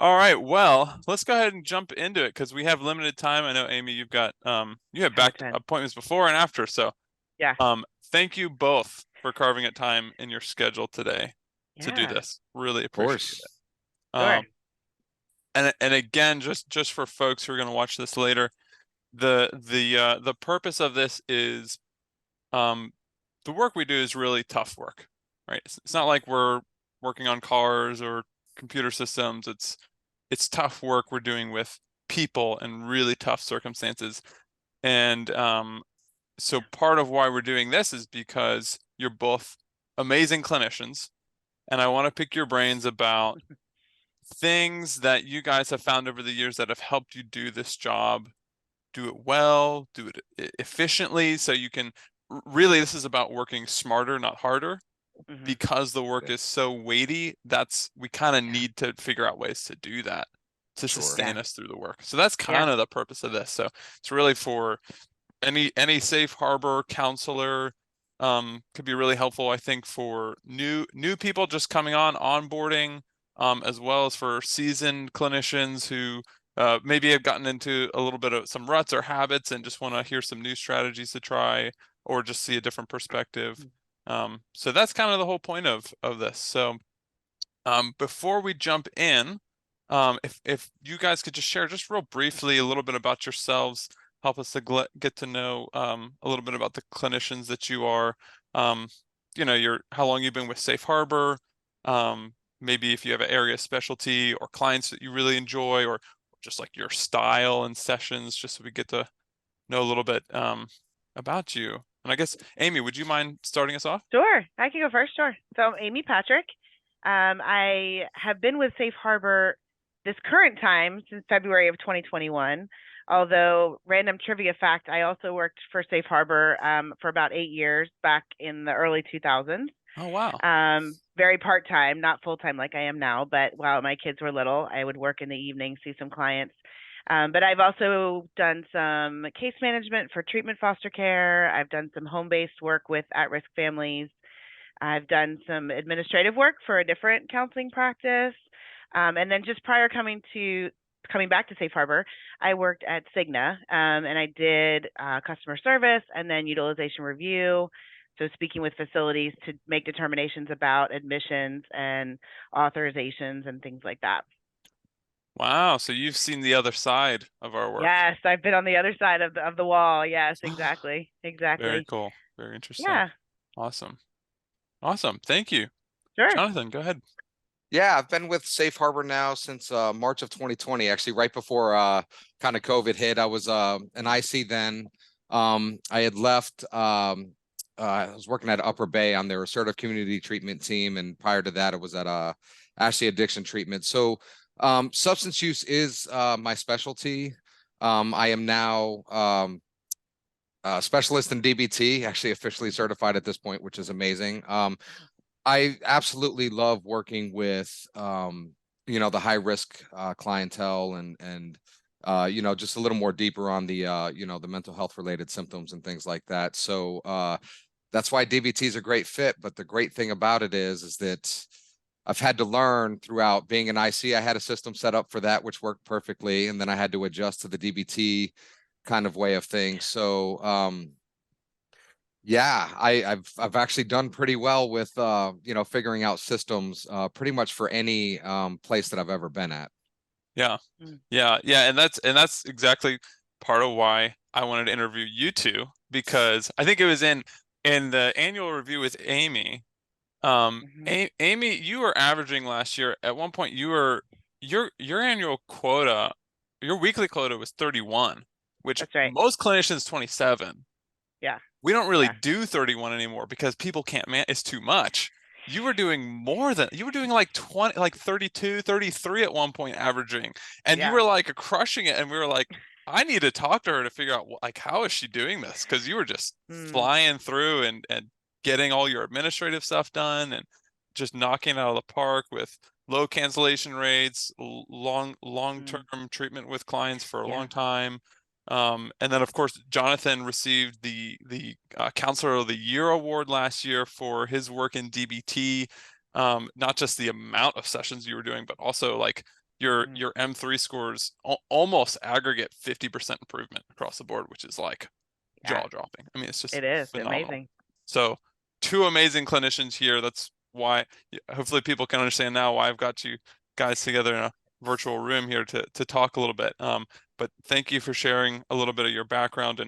All right, well, let's go ahead and jump into it because we have limited time. I know Amy, you've got you have back 100%. appointments before and after, so Yeah. thank you both for carving out time in your schedule today to do Yeah. this. Really Of appreciate course. it. Sure. And again, just for folks who are going to watch this later, the purpose of this is um the work we do is really tough work, right? It's not like we're working on cars or computer systems. It's tough work we're doing with people in really tough circumstances. And so part of why we're doing this is because you're both amazing clinicians, and I want to pick your brains about things that you guys have found over the years that have helped you do this job, do it well, do it efficiently, so you can really, this is about working smarter, not harder, Hmm. because the work Okay. is so weighty. That's we kind of Yeah. need to figure out ways to do that to Sure. Yeah. sustain us through the work. So that's Yeah. kind of the purpose of this. So it's really for any safe harbor counselor. Could be really helpful, I think, for new people just coming on onboarding, as well as for seasoned clinicians who maybe have gotten into a little bit of some ruts or habits and just want to hear some new strategies to try or just see a different perspective. So that's kind of the whole point of this. So before we jump in, if you guys could just share just real briefly a little bit about yourselves, help us to get to know a little bit about the clinicians that you are. Um, your how long you've been with Safe Harbor, maybe if you have an area of specialty or clients that you really enjoy, or just like your style and sessions, just so we get to know a little bit about you. And I guess, Amy, would you mind starting us off? Sure. I can go first. Sure. So I'm Amy Patrick. I have been with Safe Harbor this current time since February of 2021. Although, random trivia fact, I also worked for Safe Harbor for about 8 years back in the early 2000s. Oh, wow. Very part time, not full time like I am now, but while my kids were little, I would work in the evening, see some clients. But I've also done some case management for treatment foster care. I've done some home based work with at risk families. I've done some administrative work for a different counseling practice. And then just prior coming back to Safe Harbor, I worked at Cigna, and I did customer service and then utilization review. So speaking with facilities to make determinations about admissions and authorizations and things like that. Wow, so you've seen the other side of our work. Yes, I've been on the other side of the wall. Yes, exactly, Very exactly. cool. Very interesting. Yeah, Awesome. Awesome. Thank you. sure. Jonathan, go ahead. Yeah, I've been with Safe Harbor now since March of 2020, actually right before kind of COVID hit. I was an IC then. I had left I was working at Upper Bay on their assertive community treatment team, and prior to that I was at Ashley Addiction Treatment. So substance use is my specialty. I am now specialist in DBT, actually officially certified at this point, which is amazing. I absolutely love working with the high risk clientele and just a little more deeper on the mental health related symptoms and things like that. So that's why DBT is a great fit. But the great thing about it is that I've had to learn throughout being an IC. I had a system set up for that which worked perfectly, and then I had to adjust to the DBT kind of way of things. So yeah, I've actually done pretty well with figuring out systems pretty much for any place that I've ever been at. Yeah. Mm. Yeah, and that's exactly part of why I wanted to interview you two, because I think it was in the annual review with Amy. Hmm. Amy, you were averaging last year at one point your annual quota, your weekly quota was 31, which That's right. most clinicians 27. Yeah, We don't really yeah, do 31 anymore because people can't man, it's too much. You were doing like 20, like 32, 33 at one point averaging, and you yeah. were like crushing it. And we were like, I need to talk to her to figure out like how is she doing this? Because you were just Mm, flying through and getting all your administrative stuff done and just knocking it out of the park with low cancellation rates, mm, long-term treatment with clients for a yeah. long time. And then of course Jonathan received the Counselor of the Year award last year for his work in DBT. Not just the amount of sessions you were doing, but also like your M3 scores almost aggregate 50% improvement across the board, which is like jaw dropping. I mean, it's just it is phenomenal. amazing. So two amazing clinicians here. That's why hopefully people can understand now why I've got you guys together in a virtual room here to talk a little bit. But thank you for sharing a little bit of your background.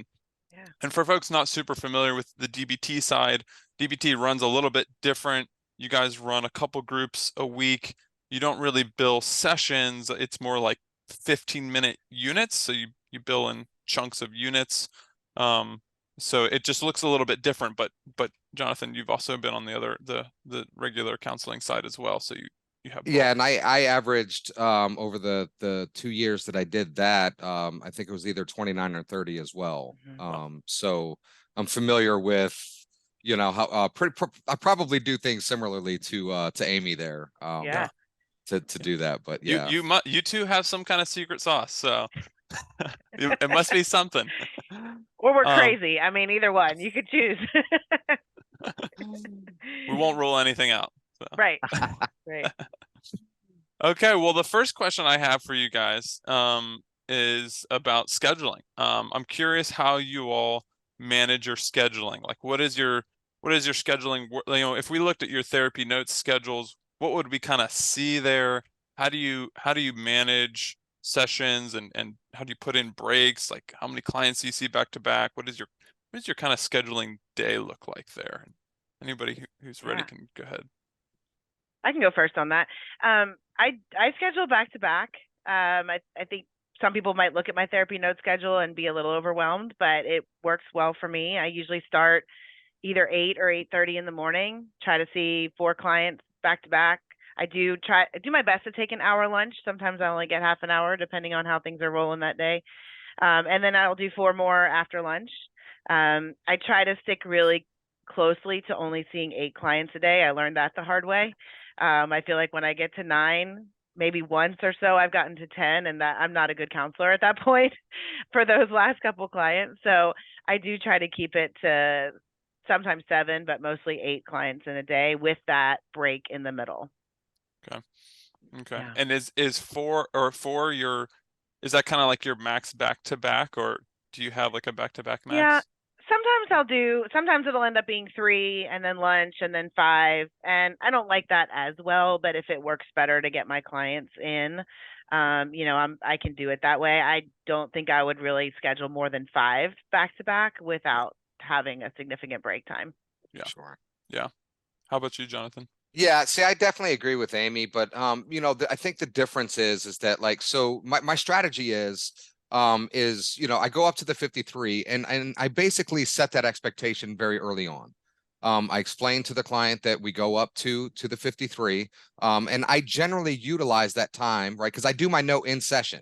And for folks not super familiar with the DBT side, DBT runs a little bit different. You guys run a couple groups a week. You don't really bill sessions. It's more like 15-minute units. So you bill in chunks of units. So it just looks a little bit different, but Jonathan, you've also been on the regular counseling side as well. So you have both. Yeah, and I averaged over the 2 years that I did that, I think it was either 29 or 30 as well. So I'm familiar with, you know, how I probably do things similarly to Amy there. To do that, but yeah, you two have some kind of secret sauce, so it must be something. Or we're crazy. I mean, either one. You could choose. We won't rule anything out. So. Right. Right. Okay, well, the first question I have for you guys is about scheduling. I'm curious how you all manage your scheduling. Like, what is your scheduling? You know, if we looked at your therapy notes schedules, what would we kind of see there? How do you manage sessions and how do you put in breaks? Like, how many clients do you see back to back? What is your kind of scheduling day look like there? Anybody who's ready can go ahead. I can go first on that. I schedule back to back. I think some people might look at my therapy note schedule and be a little overwhelmed, but it works well for me. I usually start either 8 or 8:30 in the morning, try to see 4 clients back to back. I do my best to take an hour lunch. Sometimes I only get half an hour depending on how things are rolling that day. And then I'll do 4 more after lunch. I try to stick really closely to only seeing 8 clients a day. I learned that the hard way. I feel like when I get to 9, maybe once or so, I've gotten to 10, and that I'm not a good counselor at that point for those last couple clients. So I do try to keep it to sometimes 7, but mostly 8 clients in a day with that break in the middle. Okay. Yeah. And is 4 is that kind of like your max back to back, or do you have like a back to back max? Yeah. Sometimes it'll end up being 3 and then lunch and then 5. And I don't like that as well, but if it works better to get my clients in, you know, I can do it that way. I don't think I would really schedule more than 5 back to back without having a significant break time. Yeah. Sure. Yeah. How about you, Jonathan? Yeah, see, I definitely agree with Amy, but you know, I think the difference is that, like, so my strategy is you know, I go up to the 53 and I basically set that expectation very early on. I explain to the client that we go up to the 53, and I generally utilize that time, right? Because I do my note in session.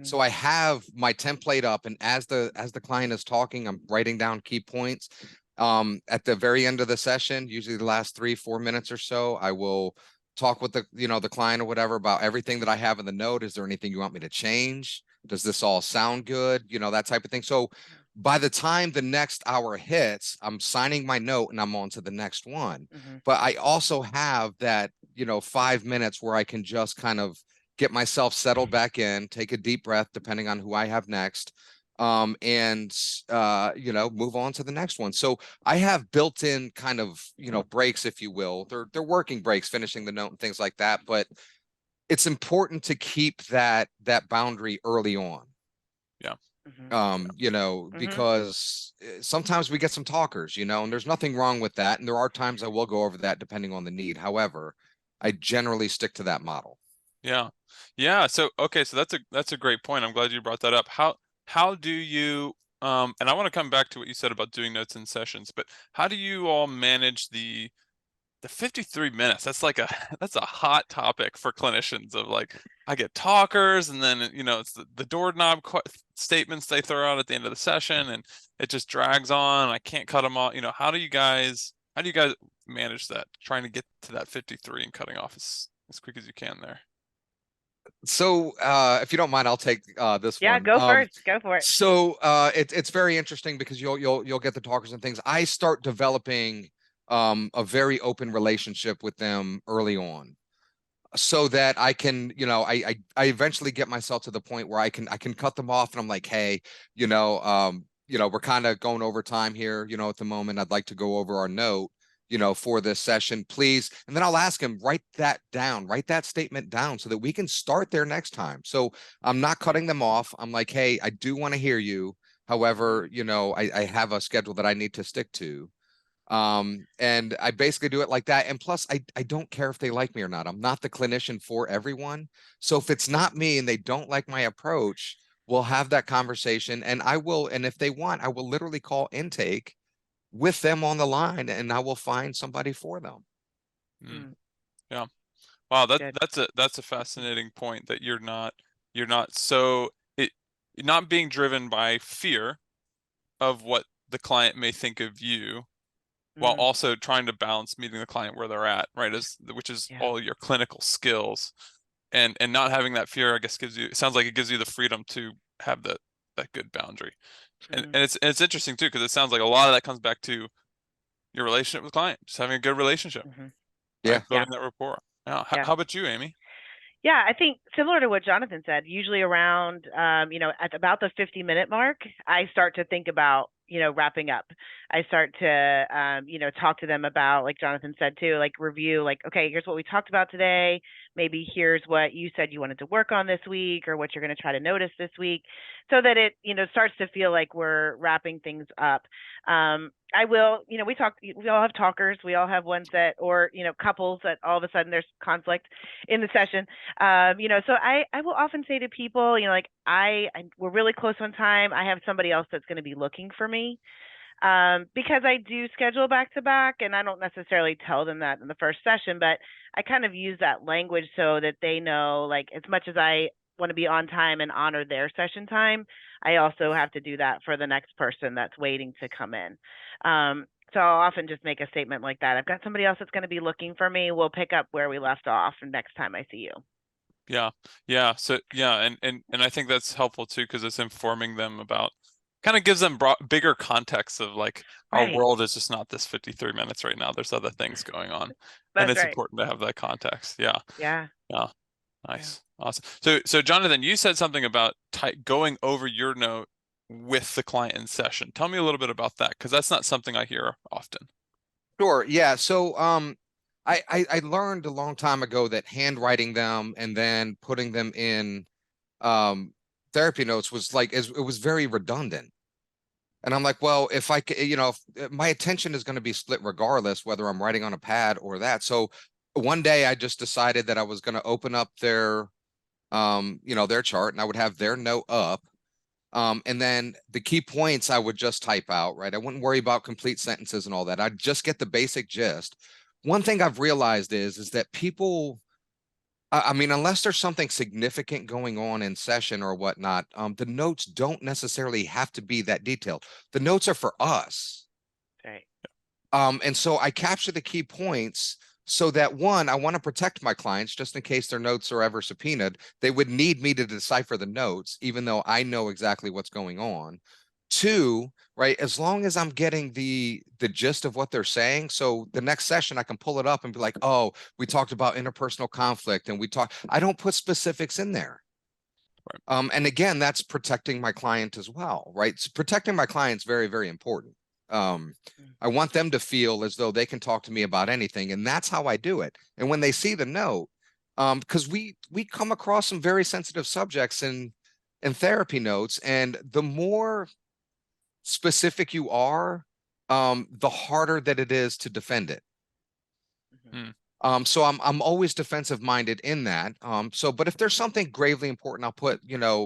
So I have my template up, and as the client is talking, I'm writing down key points. At the very end of the session, usually the last 3-4 minutes or so, I will talk with the client or whatever about everything that I have in the note. Is there anything you want me to change? Does this all sound good? You know, that type of thing. So by the time the next hour hits, I'm signing my note and I'm on to the next one. But I also have that, 5 minutes where I can just kind of get myself settled back in, take a deep breath, depending on who I have next. And move on to the next one. So I have built-in kind of, breaks, if you will. They're working breaks, finishing the note and things like that. But it's important to keep that boundary early on. Yeah. Because sometimes we get some talkers, and there's nothing wrong with that. And there are times I will go over that depending on the need. However, I generally stick to that model. Yeah. Yeah. So, okay. So that's a great point. I'm glad you brought that up. How do you, and I want to come back to what you said about doing notes in sessions, but how do you all manage the 53 minutes? That's that's a hot topic for clinicians of like, I get talkers and then, it's the doorknob statements they throw out at the end of the session and it just drags on. I can't cut them off. How do you guys manage that? Trying to get to that 53 and cutting off as quick as you can there. So if you don't mind, I'll take this one. Yeah, go first. Go for it. So it's very interesting because you'll get the talkers and things. I start developing a very open relationship with them early on. so that I can, I eventually get myself to the point where I can cut them off, and I'm like, hey, we're kind of going over time here, at the moment. I'd like to go over our note, for this session, please. And then I'll ask him, write that down, write that statement down so that we can start there next time. So I'm not cutting them off. I'm like, hey, I do want to hear you. However, I have a schedule that I need to stick to. And I basically do it like that. And plus, I don't care if they like me or not. I'm not the clinician for everyone. So if it's not me and they don't like my approach, we'll have that conversation, and and if they want, I will literally call intake with them on the line, and I will find somebody for them. Yeah. Wow, Good. that's a fascinating point, that you're not so you're not being driven by fear of what the client may think of you, while also trying to balance meeting the client where they're at, right? Which is all your clinical skills, and not having that fear, I guess, it sounds like it gives you the freedom to have that good boundary. And it's interesting too, because it sounds like a lot of that comes back to your relationship with the client, just having a good relationship, Yeah. right? Building that rapport. Yeah. How about you, Amy? Yeah, I think similar to what Jonathan said, usually around, at about the 50-minute mark, I start to think about, wrapping up. I start to, talk to them about, like Jonathan said too, like review, like, okay, here's what we talked about today. Maybe here's what you said you wanted to work on this week, or what you're going to try to notice this week, so that it, starts to feel like we're wrapping things up. I will, we all have talkers. We all have ones that, or, couples that all of a sudden there's conflict in the session. So I will often say to people, like we're really close one time. I have somebody else that's going to be looking for me, because I do schedule back to back, and I don't necessarily tell them that in the first session, but I kind of use that language so that they know, like, as much as I want to be on time and honor their session time, I also have to do that for the next person that's waiting to come in. So I'll often just make a statement like that. I've got somebody else that's going to be looking for me. We'll pick up where we left off next time I see you. Yeah. So yeah, and I think that's helpful too, because it's informing them about, kind of gives them bigger context of, like, our Right. world is just not this 53 minutes right now. There's other things going on, and That's it's right. important to have that context. Yeah. Yeah. Nice. Awesome. So Jonathan, you said something about going over your note with the client in session. Tell me a little bit about that, because that's not something I hear often. Sure. Yeah. So, I learned a long time ago that handwriting them and then putting them in therapy notes was like, it was very redundant. And I'm like, well, if I, if my attention is going to be split regardless, whether I'm writing on a pad or that. So one day I just decided that I was going to open up their chart, and I would have their note up. And then the key points I would just type out, right? I wouldn't worry about complete sentences and all that. I'd just get the basic gist. One thing I've realized is that people, I mean, unless there's something significant going on in session or whatnot, the notes don't necessarily have to be that detailed. The notes are for us. Right. And so I capture the key points so that, one, I want to protect my clients just in case their notes are ever subpoenaed. They would need me to decipher the notes, even though I know exactly what's going on. Two, right, as long as I'm getting the gist of what they're saying, so the next session I can pull it up and be like, oh, we talked about interpersonal conflict, and I don't put specifics in there. Right. And again, that's protecting my client as well, right? So protecting my client's very, very important. I want them to feel as though they can talk to me about anything, and that's how I do it. And when they see the note, because we come across some very sensitive subjects in therapy notes, and the more specific you are, the harder that it is to defend it. So I'm always defensive minded in that. But if there's something gravely important, I'll put,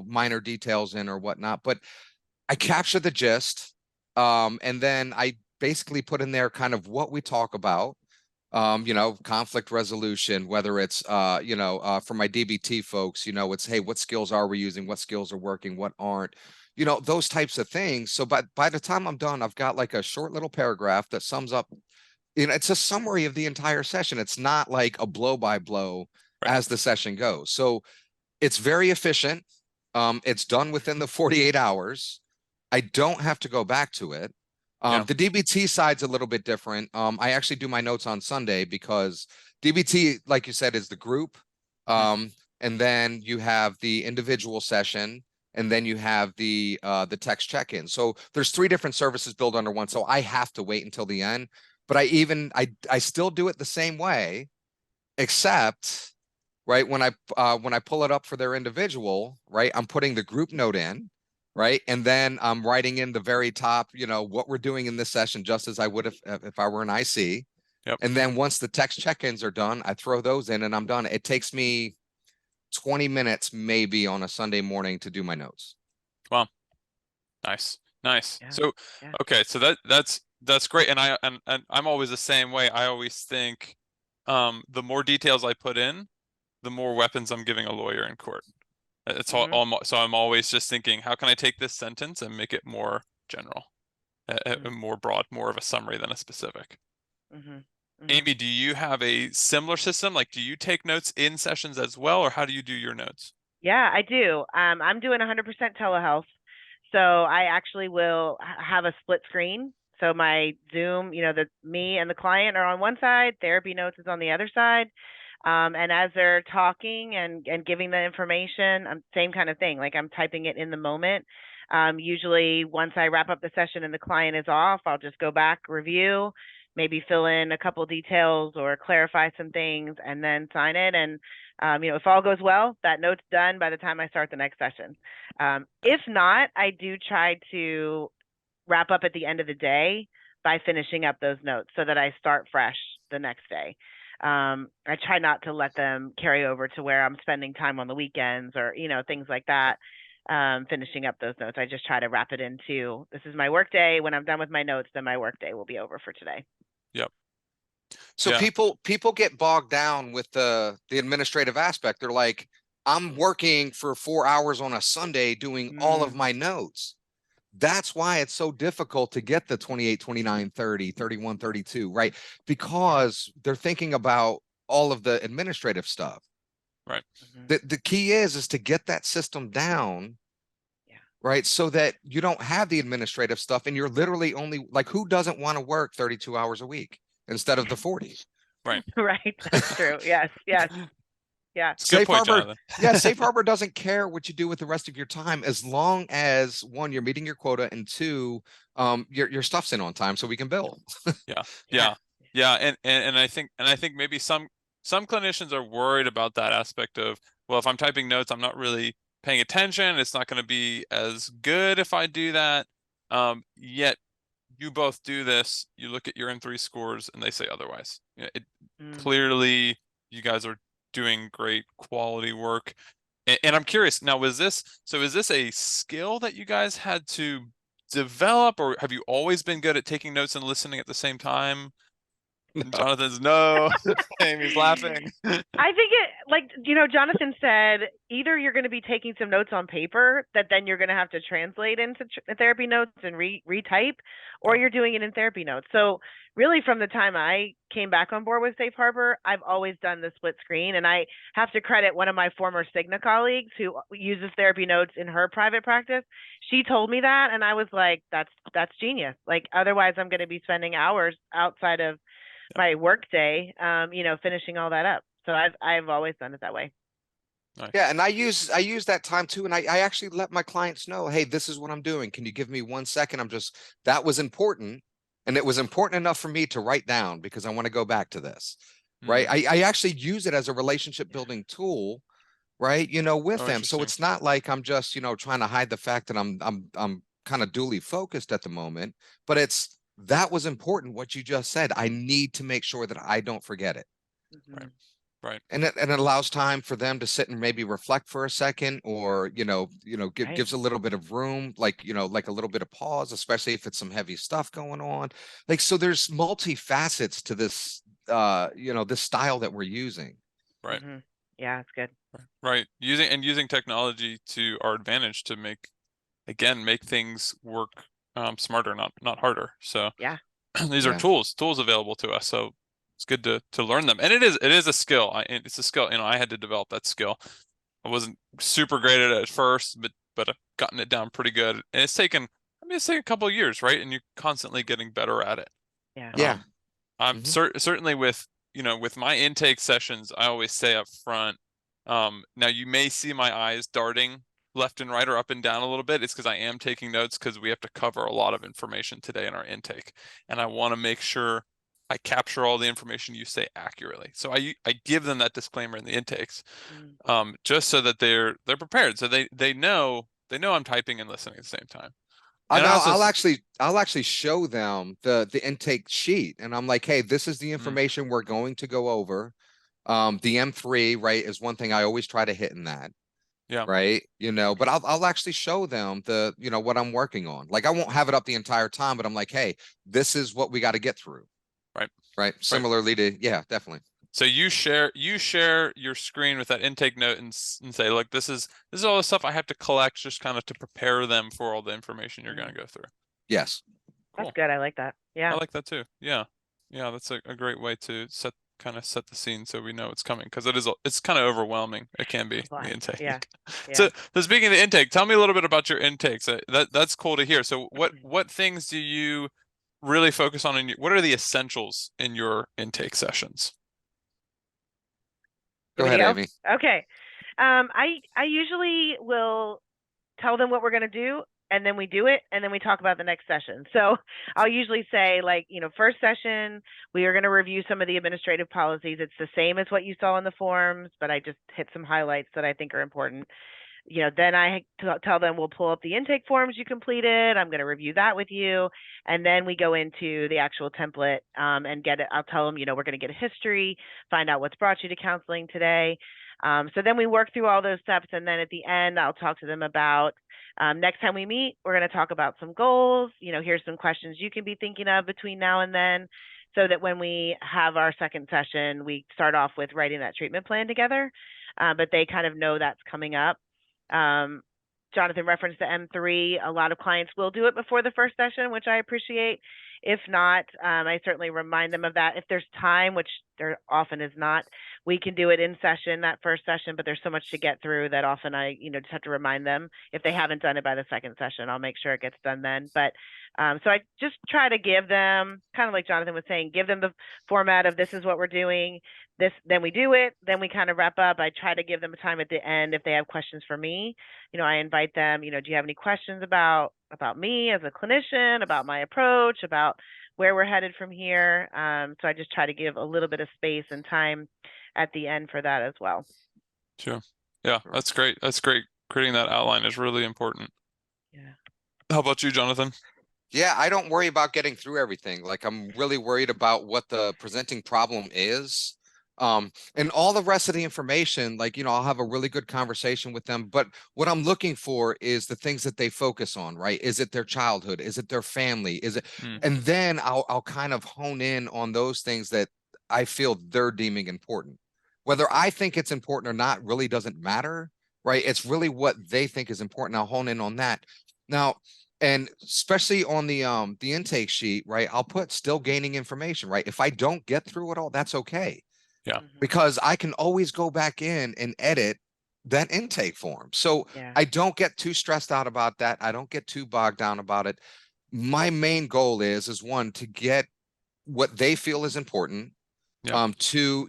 minor details in or whatnot, but I capture the gist. And then I basically put in there kind of what we talk about, conflict resolution, whether it's, for my DBT folks, it's, hey, what skills are we using? What skills are working? What aren't? Those types of things. So by the time I'm done, I've got like a short little paragraph that sums up, it's a summary of the entire session. It's not like a blow by blow as the session goes. So it's very efficient. It's done within the 48 hours. I don't have to go back to it. The DBT side's a little bit different. I actually do my notes on Sunday because DBT, like you said, is the group. And then you have the individual session, and then you have the text check-in. So there's 3 different services built under one. So I have to wait until the end, but I still do it the same way, except right when I pull it up for their individual, right, I'm putting the group note in, right, and then I'm writing in the very top, what we're doing in this session, just as I would if I were an IC. Yep. And then once the text check-ins are done, I throw those in and I'm done. It takes me 20 minutes maybe on a Sunday morning to do my notes. Wow. Nice. Yeah. So, Yeah. okay. So that's great. And I'm always the same way. I always think, the more details I put in, the more weapons I'm giving a lawyer in court. It's all, so I'm always just thinking, how can I take this sentence and make it more general, more broad, more of a summary than a specific. Amy, do you have a similar system? Like, do you take notes in sessions as well, or how do you do your notes? Yeah, I do. I'm doing 100% telehealth. So I actually will have a split screen. So my Zoom, me and the client are on one side, therapy notes is on the other side. And as they're talking and giving the information, same kind of thing. Like I'm typing it in the moment. Usually once I wrap up the session and the client is off, I'll just go back, review, maybe fill in a couple details or clarify some things and then sign it. And, if all goes well, that note's done by the time I start the next session. If not, I do try to wrap up at the end of the day by finishing up those notes so that I start fresh the next day. I try not to let them carry over to where I'm spending time on the weekends or, things like that. Finishing up those notes. I just try to wrap it into, this is my work day. When I'm done with my notes, then my work day will be over for today. Yep. So Yeah. people get bogged down with the administrative aspect. They're like, I'm working for 4 hours on a Sunday doing all of my notes. That's why it's so difficult to get the 28, 29, 30, 31, 32, right? Because they're thinking about all of the administrative stuff. Right. The key is to get that system down, right? So that you don't have the administrative stuff and you're literally only like, who doesn't want to work 32 hours a week instead of the 40? Right. Right. That's true. Yes. Yes. Yeah. It's a good point, Jonathan. Safe Harbor doesn't care what you do with the rest of your time, as long as 1, you're meeting your quota, and 2, your stuff's in on time so we can bill. Yeah. And I think maybe some clinicians are worried about that aspect of, well, if I'm typing notes, I'm not really paying attention. It's not going to be as good if I do that. Yet you both do this. You look at your M3 scores and they say otherwise. Clearly you guys are doing great quality work. And I'm curious now, is this a skill that you guys had to develop, or have you always been good at taking notes and listening at the same time? No. Jonathan's no. Amy's laughing. I think Jonathan said, either you're going to be taking some notes on paper that then you're going to have to translate into therapy notes and retype, or you're doing it in therapy notes. So really from the time I came back on board with Safe Harbor, I've always done the split screen. And I have to credit one of my former Cigna colleagues who uses therapy notes in her private practice. She told me that, and I was like, that's genius. Like, otherwise I'm going to be spending hours outside of my work day, finishing all that up. So I've always done it that way. Nice. Yeah, and I use that time too, and I actually let my clients know, hey, this is what I'm doing. Can you give me 1 second? That was important, and it was important enough for me to write down because I want to go back to this, right? I actually use it as a relationship building tool, right? With them. So it's not like I'm just trying to hide the fact that I'm kind of dually focused at the moment, but that was important what you just said. I need to make sure that I don't forget it. Right. And it allows time for them to sit and maybe reflect for a second, or gives a little bit of room, like a little bit of pause, especially if it's some heavy stuff going on. Like, so there's multi-facets to this this style that we're using. Right. Yeah, it's good. Right. Using technology to our advantage to make things work smarter, not harder. So yeah, these are tools available to us. So it's good to learn them. And it is a skill. It's a skill. I had to develop that skill. I wasn't super great at it at first, but I've gotten it down pretty good. And it's taken a couple of years, right? And you're constantly getting better at it. Yeah. I'm certainly with my intake sessions, I always say up front, Now you may see my eyes darting left and right or up and down a little bit. It's because I am taking notes because we have to cover a lot of information today in our intake. And I want to make sure I capture all the information you say accurately. So I give them that disclaimer in the intakes, just so that they're prepared. So they know I'm typing and listening at the same time. I And know also, I'll actually show them the intake sheet, and I'm like, hey, this is the information we're going to go over. The M3, right, is one thing I always try to hit in that. yeah, Right. But I'll actually show them what I'm working on. Like I won't have it up the entire time, but I'm like, hey, this is what we got to get through. right. Right. Similarly to, yeah, definitely. So you share your screen with that intake note and say, look, this is all the stuff I have to collect just kind of to prepare them for all the information you're going to go through. Yes. That's Cool. good. I like that. Yeah. I like that too. Yeah. Yeah, that's a great way to set the scene so we know it's coming, because it's kind of overwhelming. It can be the intake. Yeah. So speaking of the intake, tell me a little bit about your intakes. That's cool to hear. So what things do you really focus on what are the essentials in your intake sessions? Go ahead, Amy. Okay. I usually will tell them what we're going to do, and then we do it, and then we talk about the next session. So I'll usually say, like, first session, we are going to review some of the administrative policies. It's the same as what you saw in the forms, but I just hit some highlights that I think are important. Then I tell them we'll pull up the intake forms you completed. I'm going to review that with you. And then we go into the actual template and get it. I'll tell them, we're going to get a history, find out what's brought you to counseling today. So then we work through all those steps. And then at the end, I'll talk to them about next time we meet, we're going to talk about some goals. Here's some questions you can be thinking of between now and then, so that when we have our second session, we start off with writing that treatment plan together. But they kind of know that's coming up. Jonathan referenced the M3. A lot of clients will do it before the first session, which I appreciate. If not, I certainly remind them of that. If there's time, which there often is not, we can do it in session, that first session, but there's so much to get through that often I, just have to remind them. If they haven't done it by the second session, I'll make sure it gets done then. But so I just try to give them, kind of like Jonathan was saying, give them the format of this is what we're doing. This, then we do it, then we kind of wrap up. I try to give them a time at the end if they have questions for me. I invite them, do you have any questions about me as a clinician, about my approach, about where we're headed from here? So I just try to give a little bit of space and time at the end for that as well. Sure. Yeah, that's great. That's great. Creating that outline is really important. Yeah. How about you, Jonathan? Yeah, I don't worry about getting through everything. Like I'm really worried about what the presenting problem is. And all the rest of the information, like, I'll have a really good conversation with them. But what I'm looking for is the things that they focus on, right? Is it their childhood? Is it their family? Is it, and then I'll kind of hone in on those things that I feel they're deeming important. Whether I think it's important or not really doesn't matter, right? It's really what they think is important. I'll hone in on that. Now, and especially on the intake sheet, right? I'll put still gaining information, right? If I don't get through it all, that's okay. Yeah. Because I can always go back in and edit that intake form. So I don't get too stressed out about that. I don't get too bogged down about it. My main goal is one, to get what they feel is important. Two,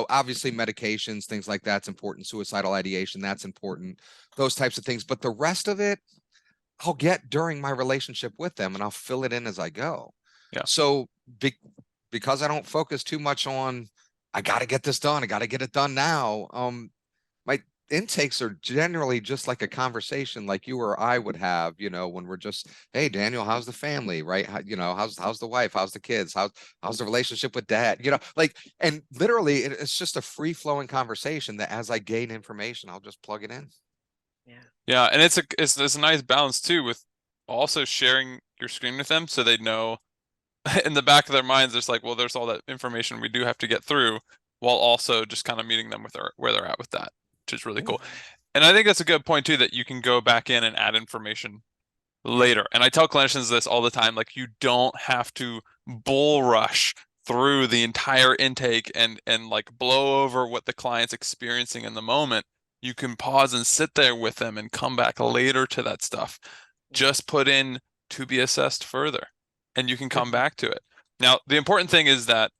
obviously medications, things like that's important. Suicidal ideation, that's important. Those types of things. But the rest of it, I'll get during my relationship with them, and I'll fill it in as I go. Yeah. So because I don't focus too much on, I got to get this done, I got to get it done now. My intakes are generally just like a conversation like you or I would have, when we're just, hey, Daniel, how's the family, right? How's the wife? How's the kids? How's the relationship with dad? And literally it's just a free flowing conversation that as I gain information, I'll just plug it in. Yeah, and it's a nice balance too, with also sharing your screen with them so they know in the back of their minds there's like, well, there's all that information we do have to get through, while also just kind of meeting them with where they're at with that, which is really cool. And I think that's a good point too, that you can go back in and add information later. And I tell clinicians this all the time, like, you don't have to bull rush through the entire intake and like blow over what the client's experiencing in the moment. You can pause and sit there with them and come back later to that stuff. Just put in to be assessed further, and you can come back to it. Now, the important thing is that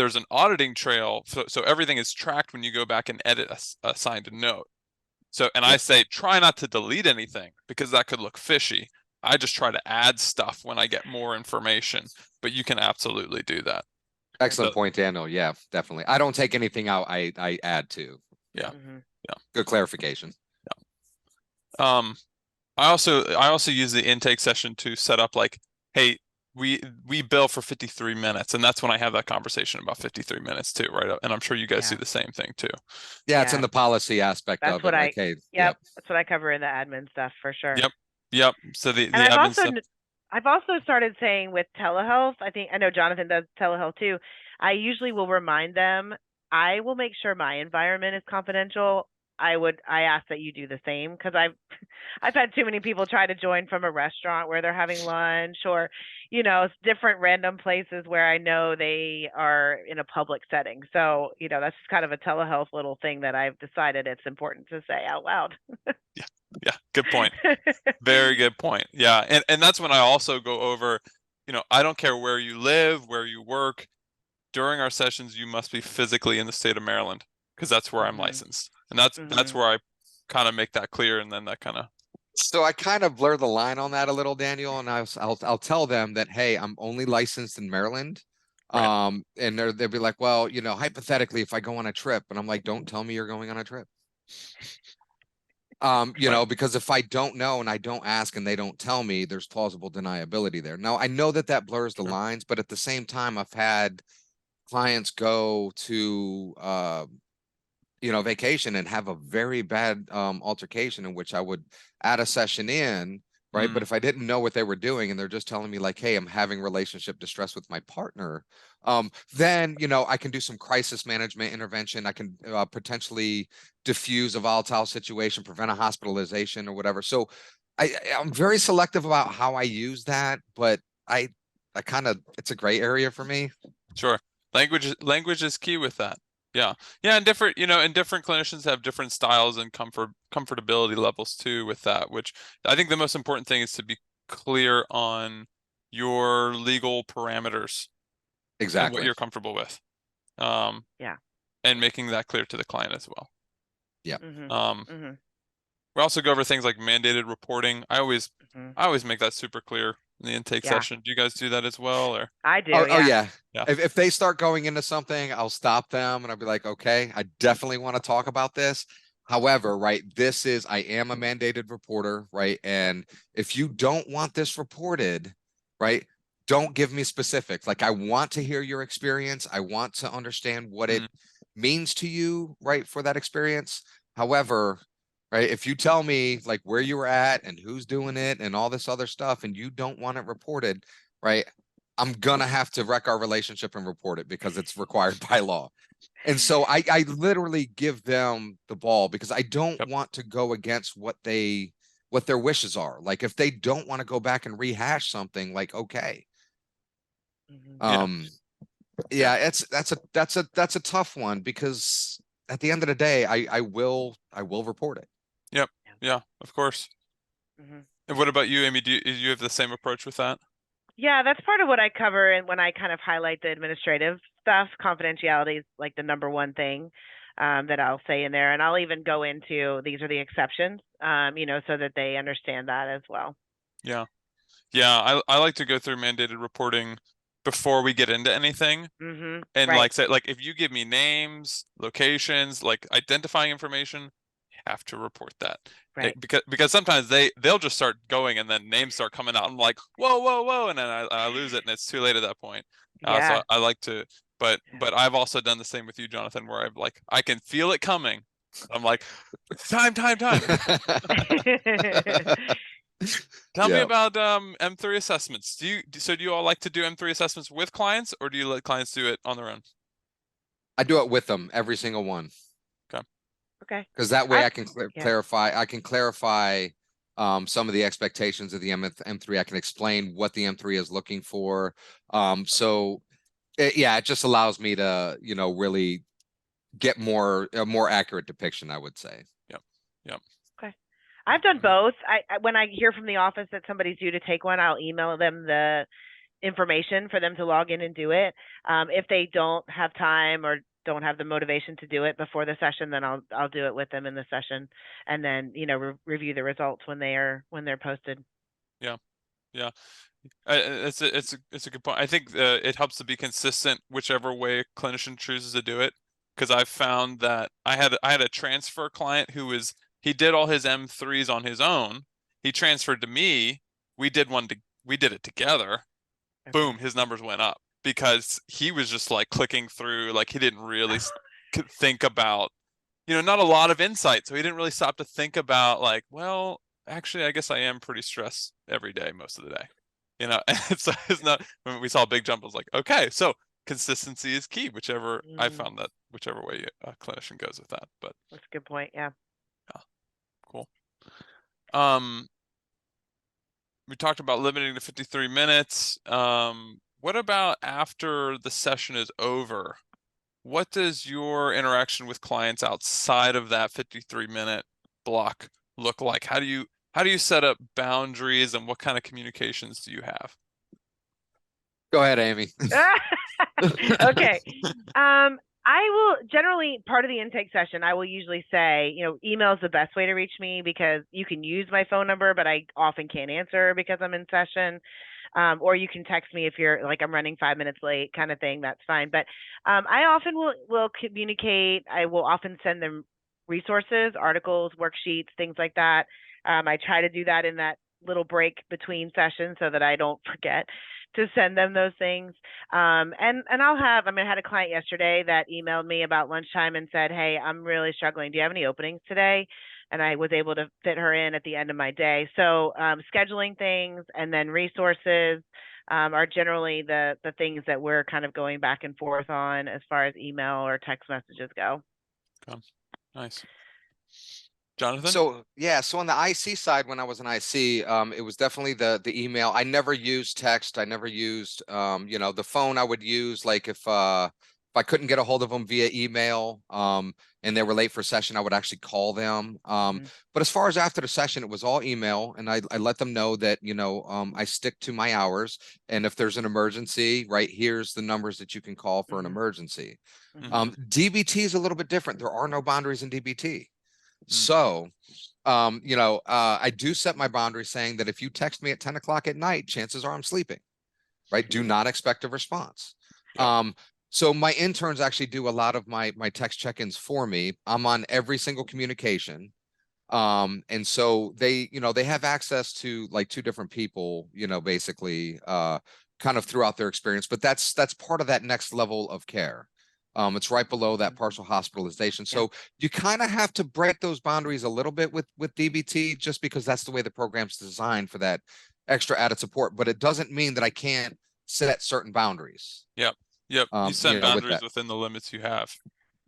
there's an auditing trail. So everything is tracked when you go back and edit a signed note. So, and I say, try not to delete anything because that could look fishy. I just try to add stuff when I get more information, but you can absolutely do that. Excellent point, Daniel. Yeah, definitely. I don't take anything out. I add to. Yeah. Yeah. Good clarification. Yeah. I also use the intake session to set up like, hey, we bill for 53 minutes, and that's when I have that conversation about 53 minutes too, right? And I'm sure you guys do the same thing too. Yeah, it's in the policy aspect of it. Like, hey, that's what I cover in the admin stuff for sure. Yep. So the and admin stuff. I've also started saying with telehealth, I know Jonathan does telehealth too. I usually will remind them, I will make sure my environment is confidential. I ask that you do the same, because I've had too many people try to join from a restaurant where they're having lunch, or, different random places where I know they are in a public setting. So, that's just kind of a telehealth little thing that I've decided it's important to say out loud. Yeah. Good point. Very good point. Yeah. And that's when I also go over, I don't care where you live, where you work. During our sessions, you must be physically in the state of Maryland, because that's where I'm licensed. And that's where I kind of make that clear. And then that kind of. So I kind of blur the line on that a little, Daniel, and I'll tell them that, hey, I'm only licensed in Maryland. Right. And they'll be like, well, hypothetically, if I go on a trip, and I'm like, don't tell me you're going on a trip. Because if I don't know and I don't ask and they don't tell me, there's plausible deniability there. Now, I know that blurs the lines, but at the same time, I've had clients go to vacation and have a very bad altercation in which I would add a session in, right? But if I didn't know what they were doing and they're just telling me like, hey, I'm having relationship distress with my partner, then I can do some crisis management intervention. I can potentially diffuse a volatile situation, prevent a hospitalization or whatever. So I'm very selective about how I use that, but I kind of, it's a gray area for me. Sure. Language is key with that. Yeah. And different, and different clinicians have different styles and comfortability levels too with that, which I think the most important thing is to be clear on your legal parameters. Exactly. And what you're comfortable with. And making that clear to the client as well. Yeah. We also go over things like mandated reporting. I always make that super clear in the intake session. Do you guys do that as well, or? I do. Oh yeah. If they start going into something, I'll stop them and I'll be like, okay, I definitely want to talk about this. However, right, I am a mandated reporter, right? And if you don't want this reported, right, don't give me specifics. Like, I want to hear your experience. I want to understand what it means to you, right, for that experience. However, right, if you tell me like where you were at and who's doing it and all this other stuff, and you don't want it reported, right, I'm gonna have to wreck our relationship and report it because it's required by law. And so I literally give them the ball because I don't want to go against what their wishes are. Like, if they don't want to go back and rehash something, like, okay. That's a tough one, because at the end of the day, I will report it. Yep. Yeah, of course. And what about you, Amy? Do you have the same approach with that? Yeah, that's part of what I cover. And when I kind of highlight the administrative stuff, confidentiality is like the number one thing that I'll say in there. And I'll even go into, these are the exceptions, so that they understand that as well. Yeah. I like to go through mandated reporting before we get into anything. And like say, like, if you give me names, locations, like identifying information, you have to report that. Right. Because sometimes they'll just start going and then names start coming out. I'm like, whoa, and then I lose it and it's too late at that point. So I like to, but I've also done the same with you, Jonathan, where I've like, I can feel it coming. I'm like, time. Tell me about M3 assessments. Do you all like to do M3 assessments with clients, or do you let clients do it on their own? I do it with them, every single one. Okay. Because that way I can clarify. I can clarify some of the expectations of the M3. I can explain what the M3 is looking for. It just allows me to, really get a more accurate depiction, I would say. Yep. Okay. I've done both. When I hear from the office that somebody's due to take one, I'll email them the information for them to log in and do it. If they don't have time or don't have the motivation to do it before the session, then I'll do it with them in the session, and then review the results when they're posted. Yeah. It's a good point. I think it helps to be consistent whichever way a clinician chooses to do it. Because I've found that I had a transfer client he did all his M3s on his own. He transferred to me. We did it together. Okay. Boom, his numbers went up because he was just like clicking through, like he didn't really think about, not a lot of insight. So he didn't really stop to think about like, well, actually, I guess I am pretty stressed every day, most of the day. And it's not, when we saw a big jump, I was like, okay, so consistency is key, I found that whichever way a clinician goes with that. But that's a good point. Yeah. Cool. We talked about limiting to 53 minutes. What about after the session is over? What does your interaction with clients outside of that 53-minute block look like? How do you set up boundaries, and what kind of communications do you have? Go ahead, Amy. Okay. I will generally, part of the intake session, I will usually say, email is the best way to reach me because you can use my phone number, but I often can't answer because I'm in session. Or you can text me if you're like, I'm running 5 minutes late kind of thing. That's fine. But I often will communicate. I will often send them resources, articles, worksheets, things like that. I try to do that in that little break between sessions so that I don't forget to send them those things. And I had a client yesterday that emailed me about lunchtime and said, hey, I'm really struggling. Do you have any openings today? And I was able to fit her in at the end of my day. So scheduling things and then resources are generally the things that we're kind of going back and forth on as far as email or text messages go. Nice. Jonathan? So on the IC side, when I was an IC, it was definitely the email. I never used text. I never used the phone. I would use like if I couldn't get a hold of them via email, and they were late for session, I would actually call them. But as far as after the session, it was all email, and I let them know that I stick to my hours, and if there's an emergency, right, here's the numbers that you can call for an emergency. DBT is a little bit different. There are no boundaries in DBT. So, I do set my boundary saying that if you text me at 10 o'clock at night, chances are I'm sleeping, right? Do not expect a response. Yep. So my interns actually do a lot of my text check-ins for me. I'm on every single communication. And so they have access to like 2 different people, basically, kind of throughout their experience, but that's part of that next level of care. It's right below that partial hospitalization. So you kind of have to break those boundaries a little bit with DBT, just because that's the way the program's designed for that extra added support. But it doesn't mean that I can't set certain boundaries. Yep. You set boundaries within the limits you have.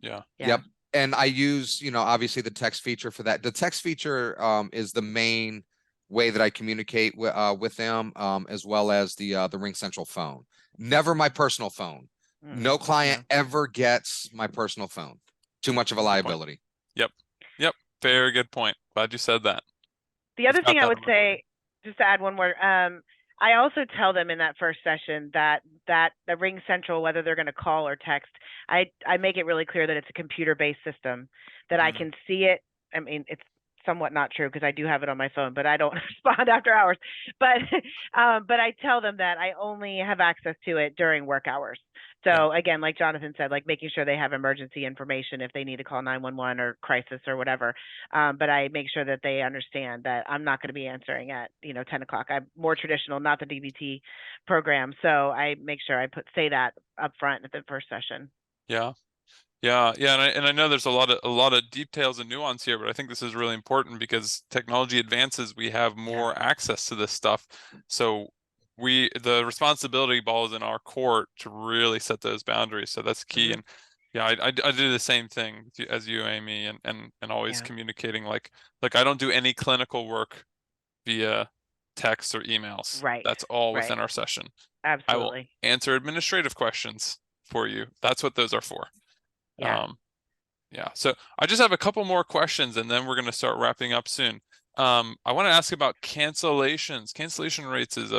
Yeah. Yep. And I use, obviously the text feature for that. The text feature is the main way that I communicate with them, as well as the RingCentral phone. Never my personal phone. No client ever gets my personal phone. Too much of a liability. Yep. Very good point. Glad you said that. The other thing I would say, just to add one more, I also tell them in that first session that the RingCentral, whether they're going to call or text, I make it really clear that it's a computer-based system, that I can see it. I mean, it's somewhat not true because I do have it on my phone, but I don't respond after hours. But I tell them that I only have access to it during work hours. So again, like Jonathan said, like making sure they have emergency information if they need to call 911 or crisis or whatever. But I make sure that they understand that I'm not going to be answering at 10 o'clock. I'm more traditional, not the DBT program. So I make sure I say that up front at the first session. Yeah. And I know there's a lot of details and nuance here, but I think this is really important because technology advances, we have more access to this stuff. So the responsibility ball is in our court to really set those boundaries. So that's key. And I do the same thing as you, Amy, and always communicating like I don't do any clinical work via text or emails. Right. That's all within our session. Absolutely. I will answer administrative questions for you. That's what those are for. So I just have a couple more questions and then we're going to start wrapping up soon. I want to ask about cancellations. Cancellation rates is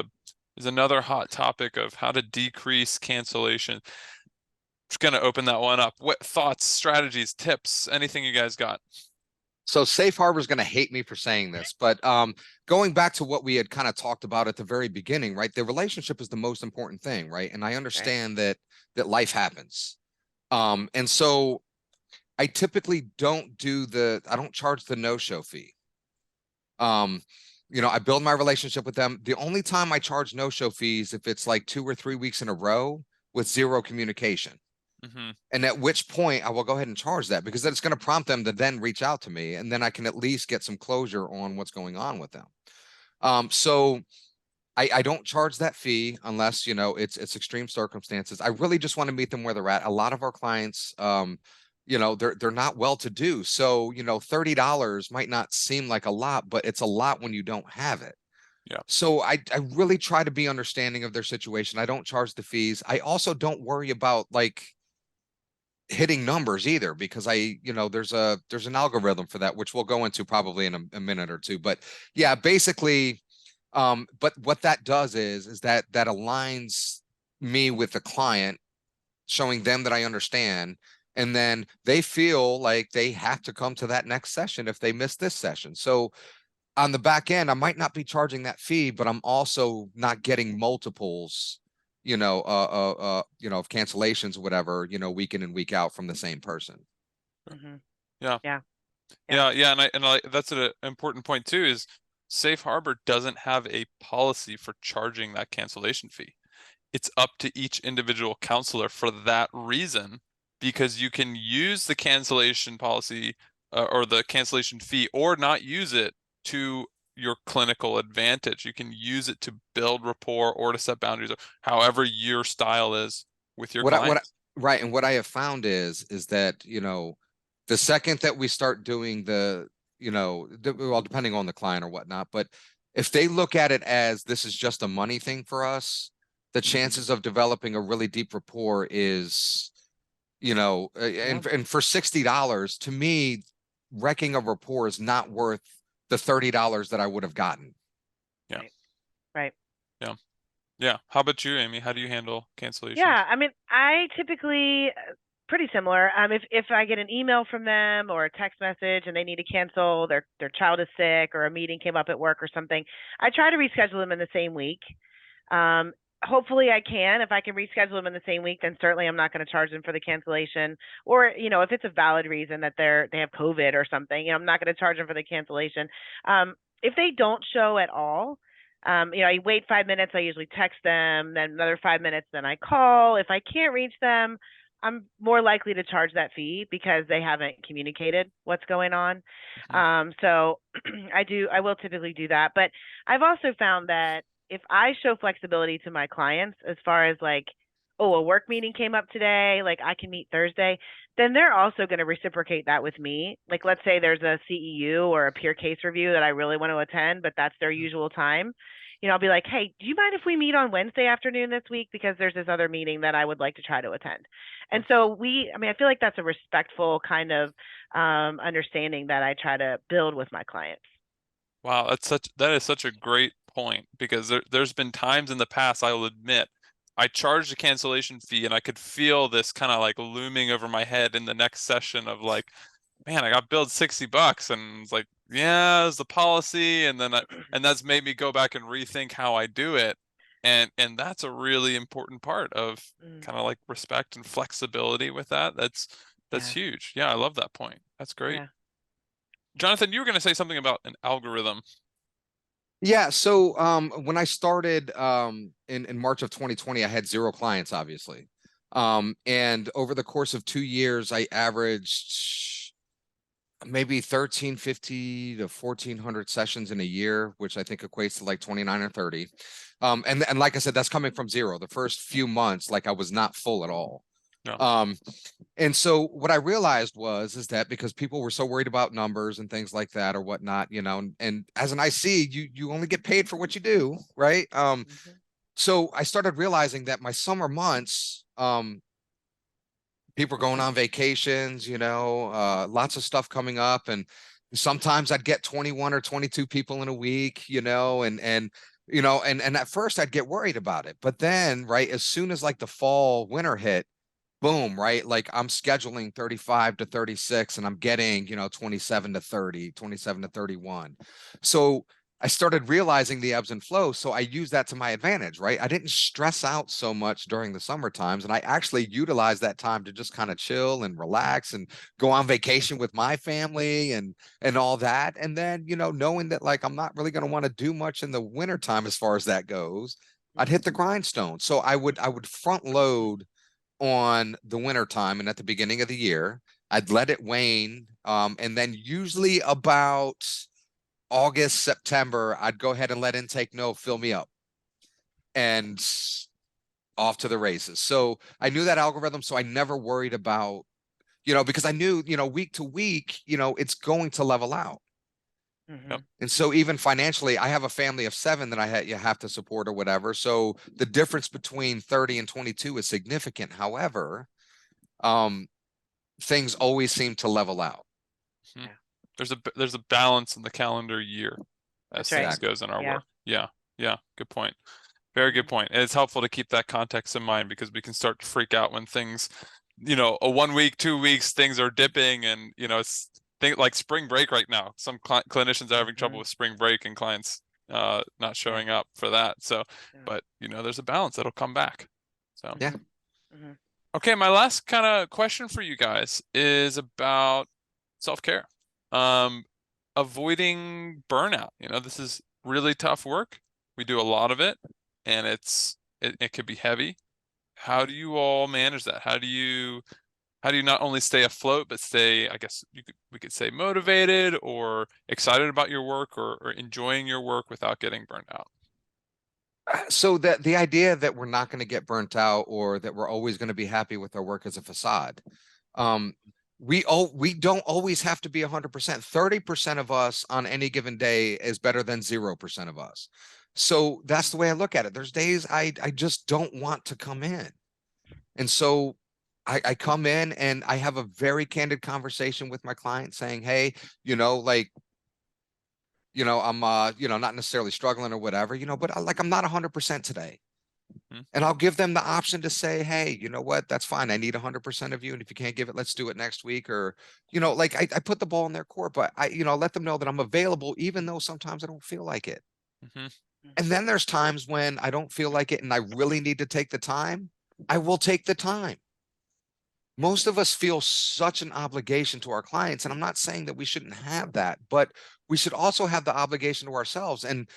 is another hot topic of how to decrease cancellation. Just gonna open that one up. What thoughts, strategies, tips, anything you guys got? So Safe Harbor is going to hate me for saying this, but going back to what we had kind of talked about at the very beginning, right? The relationship is the most important thing, right? And I understand that life happens. And so I typically don't I don't charge the no-show fee. I build my relationship with them. The only time I charge no-show fees if it's like 2 or 3 weeks in a row with zero communication. And at which point I will go ahead and charge that, because that's going to prompt them to then reach out to me, and then I can at least get some closure on what's going on with them. So I don't charge that fee unless, it's extreme circumstances. I really just want to meet them where they're at. A lot of our clients, they're not well to do. So, $30 might not seem like a lot, but it's a lot when you don't have it. Yeah. So I really try to be understanding of their situation. I don't charge the fees. I also don't worry about like hitting numbers either, because there's an algorithm for that, which we'll go into probably in a minute or two. But yeah, basically, but what that does is that aligns me with the client, showing them that I understand, and then they feel like they have to come to that next session if they miss this session. So on the back end, I might not be charging that fee, but I'm also not getting multiples, of cancellations or whatever, week in and week out from the same person. Yeah. Yeah. And that's an important point too, is Safe Harbor doesn't have a policy for charging that cancellation fee. It's up to each individual counselor for that reason, because you can use the cancellation policy or the cancellation fee, or not use it to your clinical advantage. You can use it to build rapport or to set boundaries, or however your style is with your clients. Right. And what I have found is that, the second that we start doing depending on the client or whatnot, but if they look at it as this is just a money thing for us, the chances of developing a really deep rapport is, and for $60, to me, wrecking a rapport is not worth the $30 that I would have gotten. Yeah. Right. Yeah. Yeah. How about you, Amy? How do you handle cancellations? Yeah, I mean, I typically pretty similar. If I get an email from them or a text message and they need to cancel, their child is sick or a meeting came up at work or something, I try to reschedule them in the same week. Hopefully I can. If I can reschedule them in the same week, then certainly I'm not going to charge them for the cancellation. Or, if it's a valid reason that they have COVID or something, I'm not going to charge them for the cancellation. If they don't show at all, I wait 5 minutes, I usually text them, then another 5 minutes, then I call. If I can't reach them, I'm more likely to charge that fee because they haven't communicated what's going on. So I will typically do that. But I've also found that if I show flexibility to my clients, as far as like, oh, a work meeting came up today, like I can meet Thursday, then they're also going to reciprocate that with me. Like, let's say there's a CEU or a peer case review that I really want to attend, but that's their usual time. I'll be like, hey, do you mind if we meet on Wednesday afternoon this week? Because there's this other meeting that I would like to try to attend. And so I feel like that's a respectful kind of understanding that I try to build with my clients. Wow, that is such a great point, because there's been times in the past, I will admit, I charged a cancellation fee and I could feel this kind of like looming over my head in the next session of like, man, I got billed $60, and it's like, yeah, it's the policy, and that's made me go back and rethink how I do it, and that's a really important part of kind of like respect and flexibility with that. That's huge. Yeah, I love that point. That's great. Yeah. Jonathan, you were going to say something about an algorithm. Yeah. So when I started in March of 2020, I had 0 clients, obviously. And over the course of 2 years, I averaged maybe 1,350 to 1,400 sessions in a year, which I think equates to like 29 or 30. And like I said, that's coming from 0. The first few months, like I was not full at all. No. And so what I realized is that because people were so worried about numbers and things like that or whatnot, and as an IC, you only get paid for what you do, right? So I started realizing that my summer months, people going on vacations, lots of stuff coming up, and sometimes I'd get 21 or 22 people in a week, and you know, and at first I'd get worried about it, but then, right, as soon as like the fall winter hit, boom, right? Like I'm scheduling 35 to 36 and I'm getting, you know, 27 to 30, 27 to 31. So I started realizing the ebbs and flows. So I use that to my advantage, right? I didn't stress out so much during the summer times. And I actually utilized that time to just kind of chill and relax and go on vacation with my family and all that. And then, you know, knowing that like I'm not really going to want to do much in the winter time as far as that goes, I'd hit the grindstone. So I would front load on the winter time and at the beginning of the year. I'd let it wane. And then usually about August, September, I'd go ahead and let intake know, fill me up and off to the races. So I knew that algorithm. So I never worried about, you know, because I knew, you know, week to week, you know, it's going to level out. Mhm. And so even financially, I have a family of 7 that you have to support or whatever. So the difference between 30 and 22 is significant. However, um, things always seem to level out. Mhm. Yeah. There's a balance in the calendar year as That's right. things goes in our Yeah. work. Yeah. Yeah. Good point. Very good Mhm. point. And it's helpful to keep that context in mind because we can start to freak out when things, you know, a 1 week, 2 weeks, things are dipping and, you know, it's think like spring break right now. Some clinicians are having trouble Mhm. with spring break and clients not Yeah. showing up for that. So, Yeah. but you know, there's a balance that'll come back. So, Yeah. Mhm. Mhm. okay, my last kind of question for you guys is about self-care. Um, avoiding burnout. You know, this is really tough work. We do a lot of it and it could be heavy. How do you all manage that? How do you not only stay afloat, but stay, I guess we could say motivated or excited about your work or enjoying your work without getting burnt out? So that the idea that we're not going to get burnt out or that we're always going to be happy with our work is a facade. Um, we don't always have to be 100%. 30% of us on any given day is better than 0% of us. So that's the way I look at it. There's days I just don't want to come in. And so I come in and I have a very candid conversation with my client saying, hey, you know, like, you know, I'm you know, not necessarily struggling or whatever, you know, but like I'm not 100% today. Hmm. And I'll give them the option to say, hey, you know what, that's fine. I need 100% of you. And if you can't give it, let's do it next week. Or, you know, like I put the ball in their court, but I, you know, let them know that I'm available, even though sometimes I don't feel like it. Hmm. And then there's times when I don't feel like it and I really need to take the time. I will take the time. Most of us feel such an obligation to our clients. And I'm not saying that we shouldn't have that, but we should also have the obligation to ourselves. And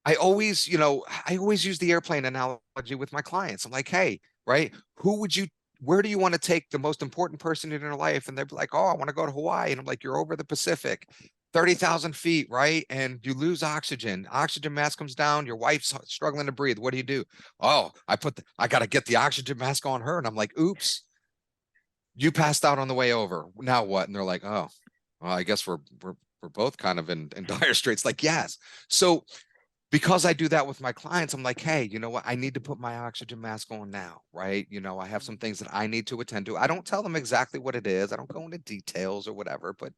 I always, you know, I always use the airplane analogy with my clients. I'm like, hey, right, where do you want to take the most important person in your life? And they're like, oh, I want to go to Hawaii. And I'm like, you're over the Pacific, 30,000 feet, right? And you lose oxygen. Oxygen mask comes down. Your wife's struggling to breathe. What do? Oh, I got to get the oxygen mask on her. And I'm like, oops, you passed out on the way over. Now what? And they're like, oh, well, I guess we're both kind of in dire straits. Like, yes. So because I do that with my clients, I'm like, hey, you know what? I need to put my oxygen mask on now, right? You know, I have some things that I need to attend to. I don't tell them exactly what it is. I don't go into details or whatever, but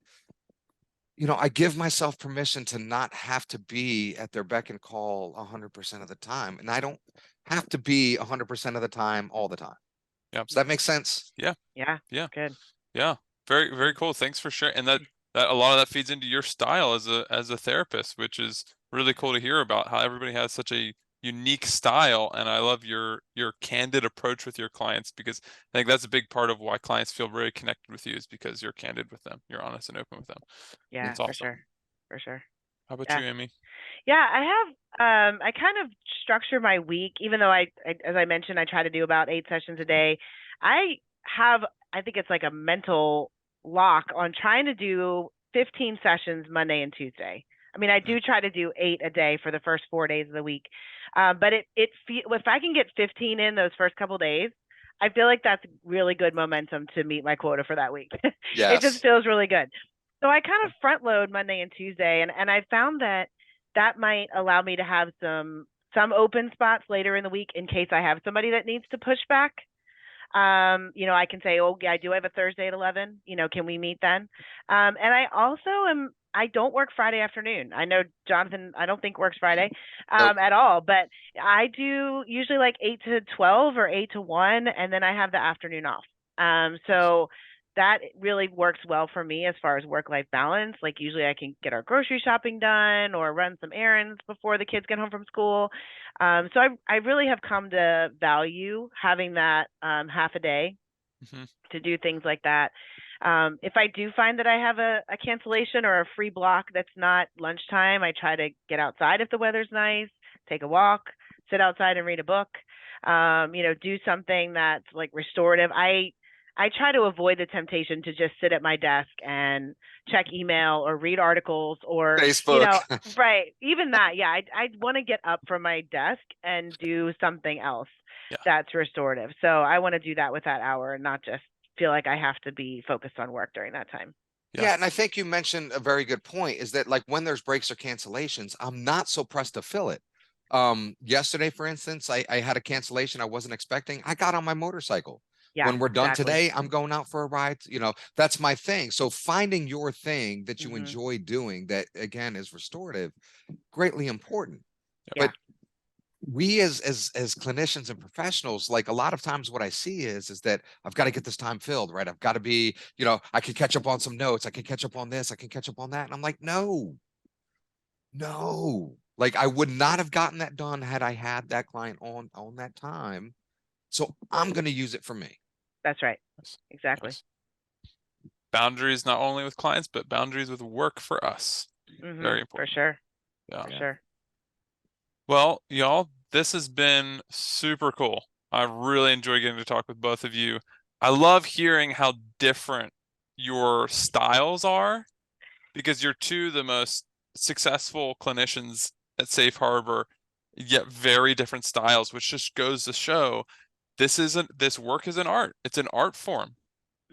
you know, I give myself permission to not have to be at their beck and call 100% of the time. And I don't have to be 100% of the time all the time. Yeah. Does that make sense? Yeah. Yeah. Yeah. Good. Yeah. Very, very cool. Thanks for sharing. And that a lot of that feeds into your style as a therapist, which is really cool to hear about how everybody has such a unique style. And I love your candid approach with your clients because I think that's a big part of why clients feel very connected with you is because you're candid with them. You're honest and open with them. Yeah, That's for awesome. sure. For sure. How about Yeah. you, Amy? Yeah, I have I kind of structure my week, even though I as I mentioned, I try to do about 8 sessions a day. I have I think it's like a mental lock on trying to do 15 sessions Monday and Tuesday. I mean, I Mm. do try to do 8 a day for the first 4 days of the week. But if I can get 15 in those first couple days, I feel like that's really good momentum to meet my quota for that week. It just Yes. feels really good. So I kind of front load Monday and Tuesday, and I found that that might allow me to have some open spots later in the week in case I have somebody that needs to push back. You know, I can say, oh yeah, I do have a Thursday at 11. You know, can we meet then? And I also am I don't work Friday afternoon. I know Jonathan, I don't think works Friday Nope. at all, but I do usually like 8 to 12 or 8 to 1, and then I have the afternoon off. So that really works well for me as far as work-life balance. Like usually I can get our grocery shopping done or run some errands before the kids get home from school. So I really have come to value having that half a day Mhm. to do things like that. If I do find that I have a cancellation or a free block that's not lunchtime, I try to get outside if the weather's nice, take a walk, sit outside and read a book. Do something that's like restorative. I try to avoid the temptation to just sit at my desk and check email or read articles or, Facebook. right. Even that, yeah. I want to get up from my desk and do something else Yeah. that's restorative. So I want to do that with that hour and not just feel like I have to be focused on work during that time. Yeah. Yeah, and I think you mentioned a very good point, is that like when there's breaks or cancellations, I'm not so pressed to fill it. Yesterday, for instance, I had a cancellation I wasn't expecting. I got on my motorcycle. Yeah, When we're done exactly. today, I'm going out for a ride. That's my thing. So finding your thing that you Mhm. enjoy doing that again is restorative, greatly important. Yeah. But we as clinicians and professionals, like a lot of times what I see is that I've got to get this time filled, right? I've got to be, I can catch up on some notes, I can catch up on this, I can catch up on that. And I'm like, no, like I would not have gotten that done had I had that client on that time. So I'm going to use it for me. That's right. Nice. Exactly. Nice. Boundaries not only with clients, but boundaries with work for us. Very For important. sure. Yeah. For sure. Well, y'all, this has been super cool. I really enjoy getting to talk with both of you. I love hearing how different your styles are because you're two of the most successful clinicians at Safe Harbor, yet very different styles, which just goes to show this work is an art. It's an art form.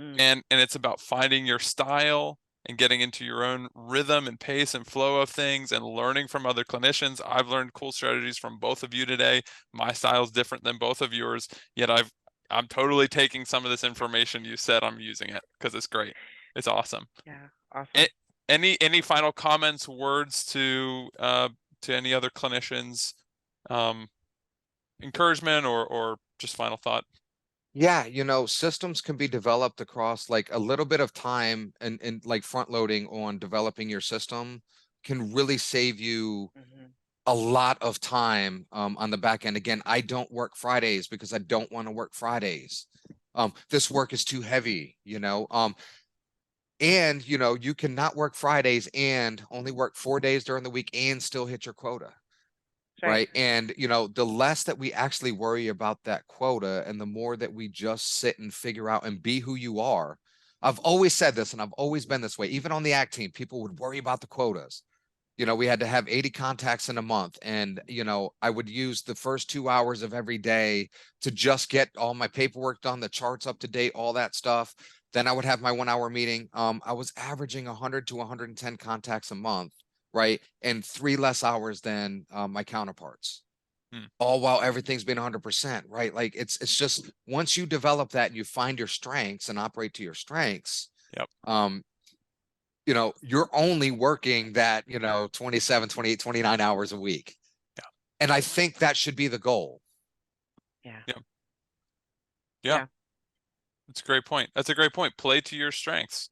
Mm. And it's about finding your style and getting into your own rhythm and pace and flow of things and learning from other clinicians. I've learned cool strategies from both of you today. My style is different than both of yours, yet I'm totally taking some of this information you said. I'm using it because it's great. It's awesome. Yeah. Awesome. Any final comments, words to any other clinicians, um, encouragement or just final thought? Yeah, systems can be developed across like a little bit of time, and like front loading on developing your system can really save you Mhm. a lot of time on the back end. Again, I don't work Fridays because I don't want to work Fridays. This work is too heavy, and you cannot work Fridays and only work 4 days during the week and still hit your quota. That's right. Right. And, the less that we actually worry about that quota and the more that we just sit and figure out and be who you are. I've always said this and I've always been this way. Even on the ACT team, people would worry about the quotas. We had to have 80 contacts in a month. And, I would use the first 2 hours of every day to just get all my paperwork done, the charts up to date, all that stuff. Then I would have my 1 hour meeting. I was averaging 100 to 110 contacts a month, right? And 3 less hours than my counterparts. Hmm. All while everything's been 100%, right? Like it's just once you develop that and you find your strengths and operate to your strengths, Yep. You're only working that, 27, 28, 29 hours a week. Yeah. And I think that should be the goal. Yeah. Yeah. Yeah. That's a great point. That's a great point. Play to your strengths.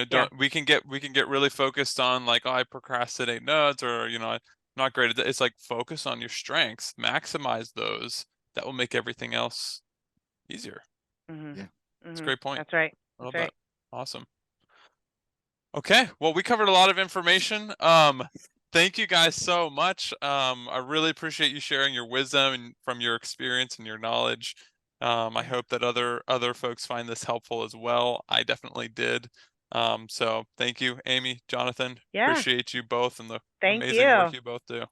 Don't we can get really focused on like, oh, I procrastinate notes or, I'm not great at that. It's like focus on your strengths, maximize those. That will make everything else easier. Mhm. Yeah. It's a Mhm. great point. That's right. I That's love that. right. Awesome. Okay, well, we covered a lot of information. Thank you guys so much. I really appreciate you sharing your wisdom and from your experience and your knowledge. I hope that other folks find this helpful as well. I definitely did. So thank you, Amy, Jonathan. Yeah. Appreciate you both and the Thank amazing work you. you both do.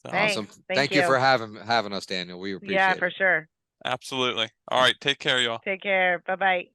So, Awesome. Thanks. Thank Thank you you. for having us, Daniel. We Yeah, appreciate for it. sure. absolutely. All right, take care, y'all. Take care. Bye-bye.